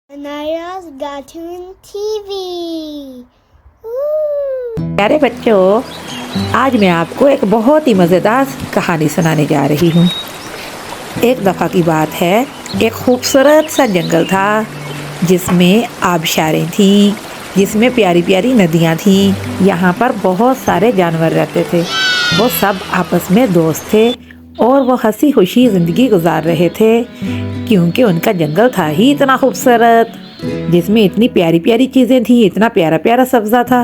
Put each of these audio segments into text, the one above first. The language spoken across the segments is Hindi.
Anaya's Cartoon TV। प्यारे बच्चों, आज मैं आपको एक बहुत ही मज़ेदार कहानी सुनाने जा रही हूँ। एक दफ़ा की बात है, एक खूबसूरत सा जंगल था जिसमें आबशारें थीं, जिसमें प्यारी प्यारी नदियाँ थीं। यहाँ पर बहुत सारे जानवर रहते थे। वो सब आपस में दोस्त थे और वो हंसी खुशी ज़िंदगी गुजार रहे थे, क्योंकि उनका जंगल था ही इतना खूबसूरत, जिसमें इतनी प्यारी प्यारी चीज़ें थी, इतना प्यारा प्यारा सब्ज़ा था।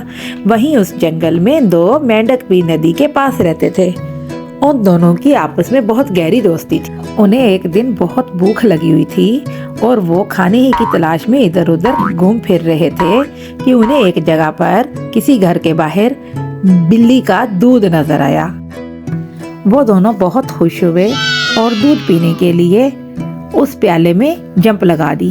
वहीं उस जंगल में दो मेंढक भी नदी के पास रहते थे। उन दोनों की आपस में बहुत गहरी दोस्ती थी। उन्हें एक दिन बहुत भूख लगी हुई थी और वो खाने ही की तलाश में इधर उधर घूम फिर रहे थे कि उन्हें एक जगह पर किसी घर के बाहर बिल्ली का दूध नजर आया। वो दोनों बहुत खुश हुए और दूध पीने के लिए उस प्याले में जंप लगा दी।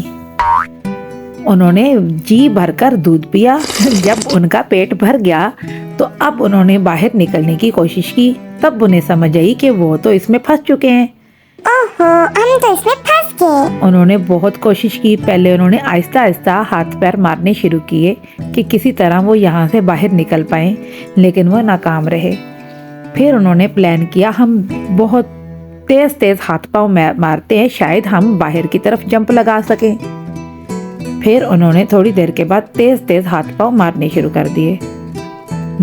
उन्होंने जी भरकर दूध पिया। जब उनका पेट भर गया तो अब उन्होंने बाहर निकलने की कोशिश की। तब उन्हें समझ आई कि वो तो इसमें फंस चुके हैं। ओहो, हम तो इसमें फंस गए। उन्होंने बहुत कोशिश की। पहले उन्होंने आहिस्ता आहिस्ता हाथ पैर मारने शुरू किए कि किसी तरह वो यहाँ से बाहर निकल पाएं, लेकिन वो नाकाम रहे। फिर उन्होंने प्लान किया, हम बहुत तेज तेज हाथ पांव मारते हैं, शायद हम बाहर की तरफ जंप लगा सकें। फिर उन्होंने थोड़ी देर के बाद तेज तेज हाथ पांव मारने शुरू कर दिए,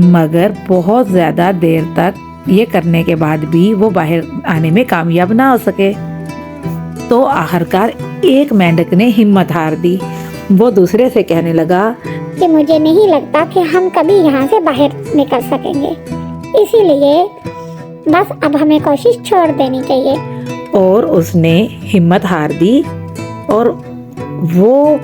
मगर बहुत ज़्यादा देर तक ये करने के बाद भी वो बाहर आने में कामयाब ना हो सके। तो आखिरकार एक मेंढक ने हिम्मत हार दी। वो दूसरे से कहने लगा कि मुझे नहीं लगता कि हम कभी यहाँ से बाहर निकल सकेंगे, इसीलिए बस अब हमें कोशिश छोड़ देनी चाहिए। और उसने हिम्मत हार दी और वो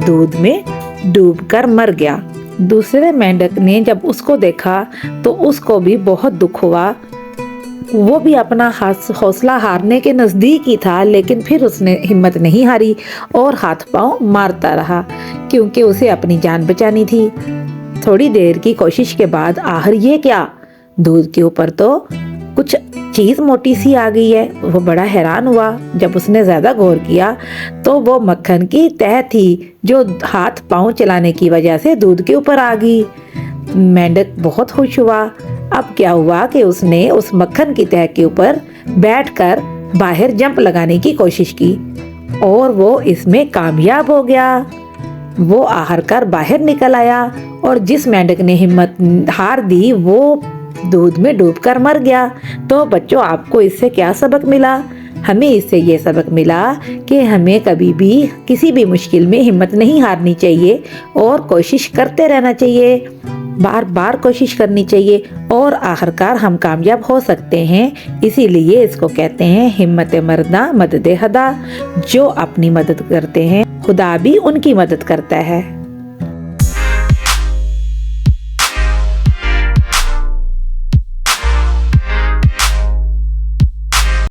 दूध में डूबकर मर गया। दूसरे मेंढक ने जब उसको देखा तो उसको भी बहुत दुख हुआ। वो भी अपना हौसला हारने के नज़दीक ही था, लेकिन फिर उसने हिम्मत नहीं हारी और हाथ पांव मारता रहा, क्योंकि उसे अपनी जान बचानी थी। थोड़ी देर की कोशिश के बाद आखिर ये क्या, दूध के ऊपर तो कुछ चीज़ मोटी सी आ गई है। वो बड़ा हैरान हुआ। जब उसने ज़्यादा गौर किया तो वो मक्खन की तह थी, जो हाथ पांव चलाने की वजह से दूध के ऊपर आ गई। मेंढक बहुत खुश हुआ। अब क्या हुआ कि उसने उस मक्खन की तह के ऊपर बैठकर बाहर जंप लगाने की कोशिश की और वो इसमें कामयाब हो गया। वो आखिरकार बाहर निकल आया और जिस मेंढक ने हिम्मत हार दी वो दूध में डूबकर मर गया। तो बच्चों, आपको इससे क्या सबक मिला? हमें इससे ये सबक मिला कि हमें कभी भी किसी भी मुश्किल में हिम्मत नहीं हारनी चाहिए और कोशिश करते रहना चाहिए, बार बार कोशिश करनी चाहिए और आखिरकार हम कामयाब हो सकते हैं। इसीलिए इसको कहते हैं हिम्मत मर्दा मदद खुदा। जो अपनी मदद करते हैं, खुदा भी उनकी मदद करता है।